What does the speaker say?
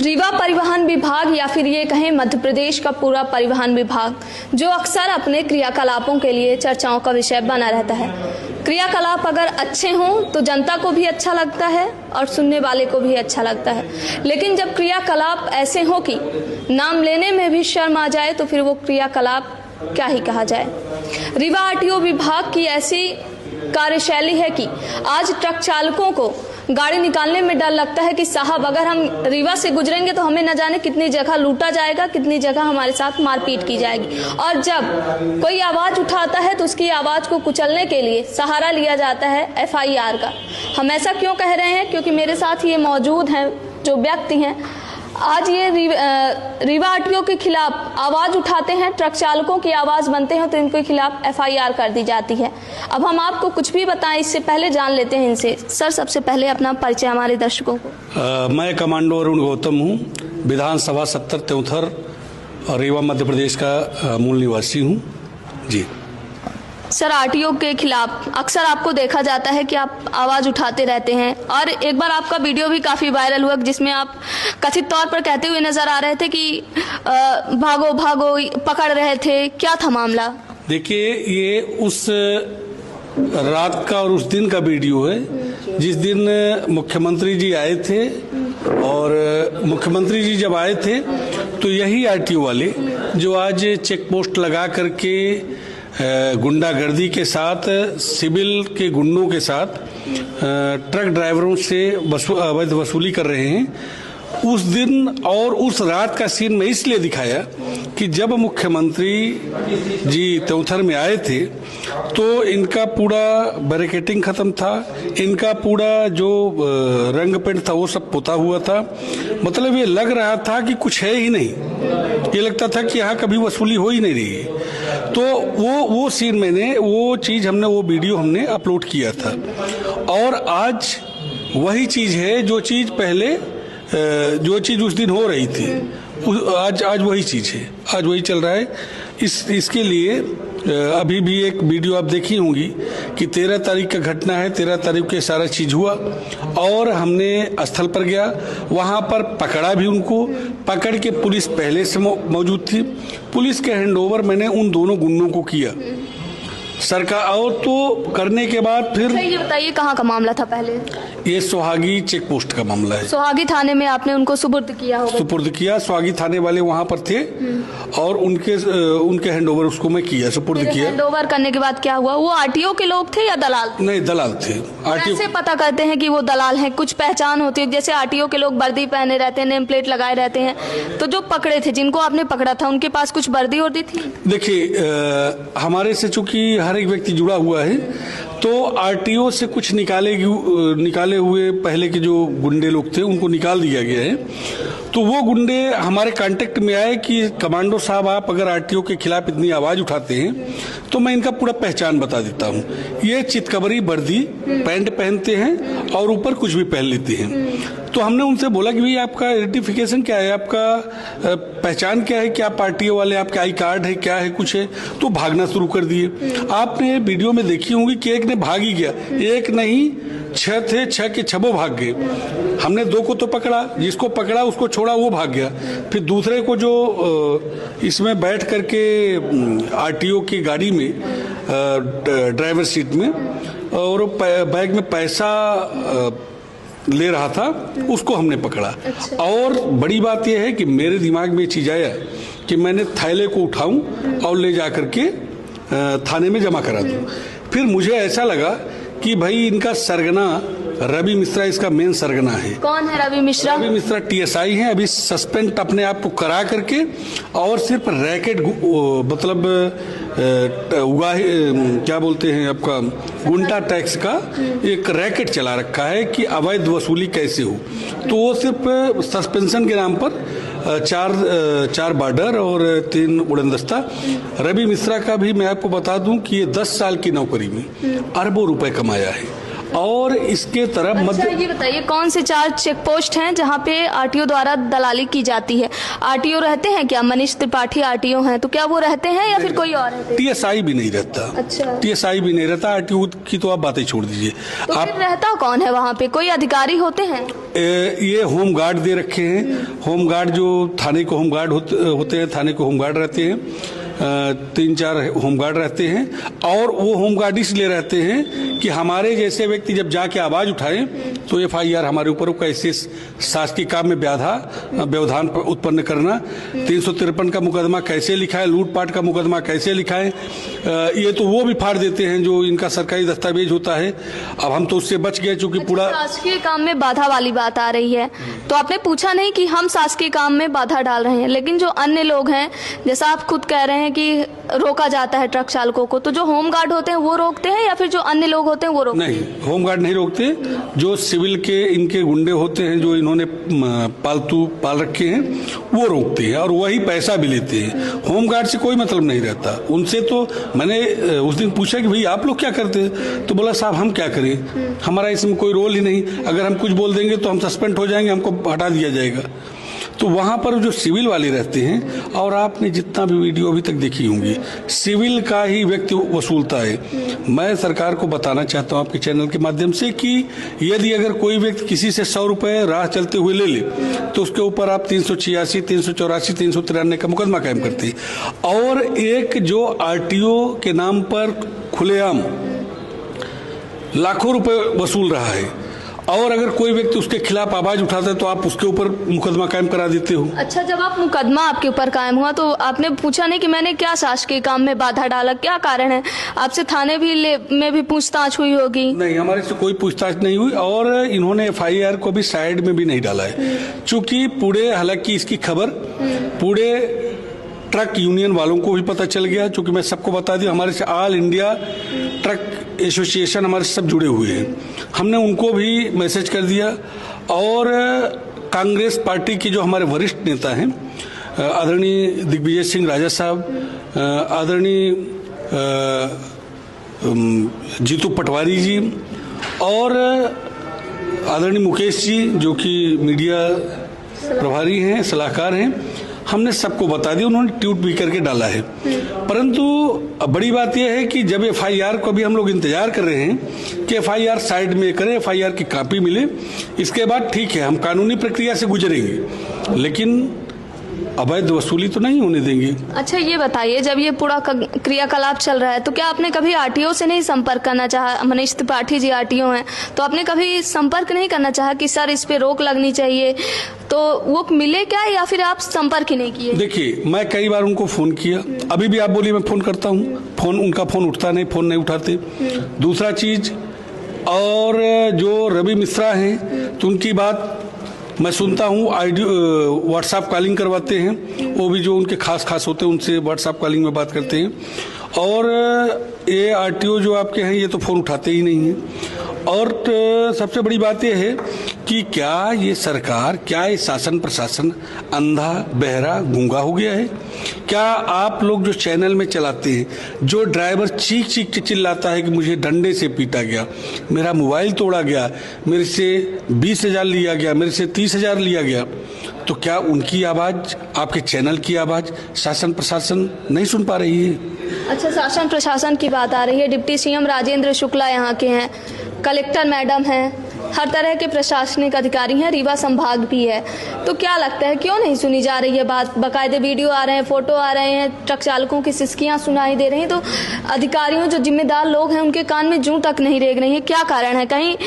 रीवा परिवहन विभाग या फिर ये कहें मध्य प्रदेश का पूरा परिवहन विभाग जो अक्सर अपने क्रियाकलापों के लिए चर्चाओं का विषय बना रहता है। क्रियाकलाप अगर अच्छे हों तो जनता को भी अच्छा लगता है और सुनने वाले को भी अच्छा लगता है, लेकिन जब क्रियाकलाप ऐसे हो कि नाम लेने में भी शर्म आ जाए तो फिर वो क्रियाकलाप क्या ही कहा जाए। रीवा आरटीओ विभाग की ऐसी कार्यशैली है कि आज ट्रक चालकों को गाड़ी निकालने में डर लगता है कि साहब अगर हम रीवा से गुजरेंगे तो हमें न जाने कितनी जगह लूटा जाएगा, कितनी जगह हमारे साथ मारपीट की जाएगी। और जब कोई आवाज़ उठाता है तो उसकी आवाज़ को कुचलने के लिए सहारा लिया जाता है एफआईआर का। हम ऐसा क्यों कह रहे हैं? क्योंकि मेरे साथ ये मौजूद हैं जो व्यक्ति हैं, आज ये रीवा आरटीओ के खिलाफ आवाज़ उठाते हैं, ट्रक चालकों की आवाज़ बनते हैं तो इनके खिलाफ एफआईआर कर दी जाती है। अब हम आपको कुछ भी बताएं इससे पहले जान लेते हैं इनसे। सर, सबसे पहले अपना परिचय हमारे दर्शकों को। मैं कमांडो अरुण गौतम हूँ, विधानसभा 70 त्योंथर रीवा मध्य प्रदेश का मूल निवासी हूँ जी। सर, आरटीओ के खिलाफ अक्सर आपको देखा जाता है कि आप आवाज़ उठाते रहते हैं और एक बार आपका वीडियो भी काफ़ी वायरल हुआ जिसमें आप कथित तौर पर कहते हुए नजर आ रहे थे कि भागो भागो पकड़ रहे थे, क्या था मामला? देखिए, ये उस रात का और उस दिन का वीडियो है जिस दिन मुख्यमंत्री जी आए थे। और मुख्यमंत्री जी जब आए थे तो यही आरटीओ वाले जो आज चेक पोस्ट लगा करके गुंडागर्दी के साथ, सिविल के गुंडों के साथ ट्रक ड्राइवरों से अवैध वसूली कर रहे हैं, उस दिन और उस रात का सीन मैं इसलिए दिखाया कि जब मुख्यमंत्री जी त्योंथर में आए थे तो इनका पूरा बैरिकेटिंग खत्म था, इनका पूरा जो रंग पेंट था वो सब पुता हुआ था। मतलब ये लग रहा था कि कुछ है ही नहीं, ये लगता था कि यहाँ कभी वसूली हो ही नहीं रही है। तो वो सीन हमने वो वीडियो हमने अपलोड किया था। और आज वही चीज है जो चीज पहले जो चीज उस दिन हो रही थी, आज वही चीज है, आज वही चल रहा है। इसके लिए अभी भी एक वीडियो आप देखी होंगी कि 13 तारीख का घटना है, 13 तारीख के सारा चीज हुआ और हमने स्थल पर गया, वहां पर पकड़ा भी उनको, पकड़ के पुलिस पहले से मौजूद थी। पुलिस के हैंडओवर मैंने उन दोनों गुंडों को किया सरकार। और तो करने के बाद फिर ये बताइए कहाँ का मामला था पहले? ये सोहागी चेक पोस्ट का मामला है। सोहागी थाने में आपने उनको सुपुर्द किया होगा? सुपुर्द किया, सोहागी थाने वाले वहाँ पर थे और उनके हैंडओवर उसको मैं किया, सुपुर्द किया। हैंडओवर करने के बाद क्या हुआ? वो आरटीओ के लोग थे या दलाल? नहीं, दलाल थे। आरटीओ कैसे पता करते हैं कि वो दलाल हैं? कुछ पहचान होती है? जैसे आरटीओ के लोग वर्दी पहने रहते हैं, नेम प्लेट लगाए रहते हैं, तो जो पकड़े थे, जिनको आपने पकड़ा था, उनके पास कुछ वर्दी वर्दी थी? देखिए, हमारे से चूंकि हर एक व्यक्ति जुड़ा हुआ है तो आरटीओ से कुछ निकाले हुए पहले के जो गुंडे लोग थे उनको निकाल दिया गया है। तो वो गुंडे हमारे कांटेक्ट में आए कि कमांडो साहब, आप अगर आरटीओ के खिलाफ इतनी आवाज उठाते हैं तो मैं इनका पूरा पहचान बता देता हूँ। ये चितकबरी वर्दी पैंट पहनते हैं और ऊपर कुछ भी पहन लेते हैं। तो हमने उनसे बोला कि भाई आपका आइडेंटिफिकेशन क्या है, आपका पहचान क्या है, क्या आरटीओ वाले, आपके आई कार्ड है, क्या है, कुछ है? तो भागना शुरू कर दिए। आपने वीडियो में देखी होंगी कि एक ने भाग ही गया, एक नहीं 6 थे, 6 के 6 भाग गए। हमने 2 को तो पकड़ा, जिसको पकड़ा उसको छोड़ा, वो भाग गया। फिर दूसरे को जो इसमें बैठ करके आरटीओ की गाड़ी में ड्राइवर सीट में और बैग में पैसा ले रहा था, उसको हमने पकड़ा। अच्छा। और बड़ी बात यह है कि मेरे दिमाग में चीज आया कि मैंने थैले को उठाऊं और ले जाकर के थाने में जमा करा दूं। फिर मुझे ऐसा लगा कि भाई इनका सरगना रवि मिश्रा इसका मेन सरगना है। कौन है रवि मिश्रा? रवि मिश्रा टीएसआई हैं, अभी सस्पेंड अपने आप को करा करके और सिर्फ रैकेट मतलब क्या बोलते हैं आपका गुंडा टैक्स का एक रैकेट चला रखा है कि अवैध वसूली कैसे हो। तो वो सिर्फ सस्पेंशन के नाम पर 4 बॉर्डर और 3 उड़नदस्ता। रवि मिश्रा का भी मैं आपको बता दूं कि ये 10 साल की नौकरी में अरबों रुपए कमाया है और इसके तरफ अच्छा, ये बताइए कौन से 4 चेक पोस्ट हैं जहाँ पे आरटीओ द्वारा दलाली की जाती है? आरटीओ रहते हैं क्या? मनीष त्रिपाठी आरटीओ हैं, तो क्या वो रहते हैं या फिर कोई और रहते? टीएसआई भी नहीं रहता। अच्छा, टीएसआई भी नहीं रहता। आरटीओ की तो आप बातें छोड़ दीजिए। तो फिर रहता कौन है वहाँ पे? कोई अधिकारी होते हैं? ये होम गार्ड दे रखे हैं। होम गार्ड जो थाने को होम गार्ड होते हैं, थाने को होम गार्ड रहते हैं। 3-4 होमगार्ड रहते हैं और वो होमगार्ड इसलिए रहते हैं कि हमारे जैसे व्यक्ति जब जाके आवाज उठाएं तो एफआईआर हमारे ऊपर कैसे शासकीय काम में व्यवधान उत्पन्न करना, 353 का मुकदमा कैसे लिखा है, लूटपाट का मुकदमा कैसे लिखा है, ये तो वो भी फाड़ देते हैं जो इनका सरकारी दस्तावेज होता है। अब हम तो उससे बच गए चूंकि पूरा शासकीय काम में बाधा वाली बात आ रही है, तो आपने पूछा नहीं कि हम शासकीय काम में बाधा डाल रहे हैं, लेकिन जो अन्य लोग हैं, जैसा आप खुद कह रहे हैं कि रोका जाता है ट्रक चालकों को, तो जो होमगार्ड होते हैं वो रोकते हैं या फिर जो अन्य लोग होते हैं वो रोकते हैं? नहीं, होमगार्ड नहीं रोकते। जो सिविल के इनके गुंडे होते हैं जो इन्होंने पालतू पाल रखे हैं वो रोकते हैं और वही पैसा भी लेते हैं। होमगार्ड से कोई मतलब नहीं रहता उनसे। तो मैंने उस दिन पूछा कि भाई आप लोग क्या करते हैं, तो बोला साहब हम क्या करें, हमारा इसमें कोई रोल ही नहीं, अगर हम कुछ बोल देंगे तो हम सस्पेंड हो जाएंगे, हमको हटा दिया जाएगा। तो वहां पर जो सिविल वाले रहते हैं, और आपने जितना भी वीडियो अभी तक देखी होंगी, सिविल का ही व्यक्ति वसूलता है। मैं सरकार को बताना चाहता हूं आपके चैनल के माध्यम से कि यदि अगर कोई व्यक्ति किसी से 100 रुपए राह चलते हुए ले ले तो उसके ऊपर आप 386, 384, 393 का मुकदमा कायम करते हैं। और एक जो आरटीओ के नाम पर खुलेआम लाखों रुपए वसूल रहा है और अगर कोई व्यक्ति उसके खिलाफ आवाज उठाता है तो आप उसके ऊपर मुकदमा कायम करा देते हो। अच्छा, जब आप मुकदमा आपके ऊपर कायम हुआ तो आपने पूछा नहीं कि मैंने क्या शासकीय काम में बाधा डाला, क्या कारण है? आपसे थाने में भी पूछताछ हुई होगी? नहीं, हमारे से कोई पूछताछ नहीं हुई और इन्होंने एफआईआर को भी साइड में भी नहीं डाला है, चूंकि पूरे, हालांकि इसकी खबर पूरे ट्रक यूनियन वालों को भी पता चल गया। चूंकि मैं सबको बता दूं, हमारे से ऑल इंडिया ट्रक एसोसिएशन हमारे सब जुड़े हुए हैं, हमने उनको भी मैसेज कर दिया। और कांग्रेस पार्टी के जो हमारे वरिष्ठ नेता हैं, आदरणीय दिग्विजय सिंह राजा साहब, आदरणीय जीतू पटवारी जी और आदरणीय मुकेश जी जो कि मीडिया प्रभारी हैं, सलाहकार हैं, हमने सबको बता दिया, उन्होंने ट्वीट भी करके डाला है। परंतु बड़ी बात यह है कि जब एफआईआर को भी हम लोग इंतजार कर रहे हैं कि एफआईआर साइड में करें, एफआईआर की कॉपी मिले, इसके बाद ठीक है हम कानूनी प्रक्रिया से गुजरेंगे, लेकिन अवैध वसूली तो नहीं होने देंगे। अच्छा, ये बताइए, जब ये पूरा क्रियाकलाप चल रहा है तो क्या आपने कभी आरटीओ से नहीं संपर्क करना चाहा? मनीष त्रिपाठी जी आरटीओ हैं, तो आपने कभी संपर्क नहीं करना चाहा कि सर इस पे रोक लगनी चाहिए, तो वो मिले क्या या फिर आप संपर्क ही नहीं किए? देखिए, मैं कई बार उनको फोन किया, अभी भी आप बोलिए मैं फोन करता हूँ, फोन उनका फोन उठता नहीं, फोन नहीं उठाते। दूसरा चीज, और जो रवि मिश्रा हैं तो उनकी बात मैं सुनता हूँ, व्हाट्सएप कॉलिंग करवाते हैं, वो भी जो उनके खास होते हैं उनसे व्हाट्सएप कॉलिंग में बात करते हैं। और ये आरटीओ जो आपके हैं ये तो फोन उठाते ही नहीं हैं। और सबसे बड़ी बात यह है कि क्या ये सरकार, क्या ये शासन प्रशासन अंधा, बहरा, गूंगा हो गया है? क्या आप लोग जो चैनल में चलाते हैं, जो ड्राइवर चीख चीख के चिल्लाता है कि मुझे डंडे से पीटा गया, मेरा मोबाइल तोड़ा गया, मेरे से 20,000 लिया गया, मेरे से 30,000 लिया गया, तो क्या उनकी आवाज, आपके चैनल की आवाज शासन प्रशासन नहीं सुन पा रही है? अच्छा, शासन प्रशासन की बात आ रही है, डिप्टी सीएम राजेंद्र शुक्ला यहाँ के हैं, कलेक्टर मैडम हैं, हर तरह के प्रशासनिक अधिकारी हैं, रीवा संभाग भी है, तो क्या लगता है क्यों नहीं सुनी जा रही है बात? बाकायदे वीडियो आ रहे हैं, फोटो आ रहे हैं, ट्रक चालकों की सिसकियां सुनाई दे रही हैं, तो अधिकारियों, जो जिम्मेदार लोग हैं, उनके कान में जूं तक नहीं रेंग रही है, क्या कारण है? कहीं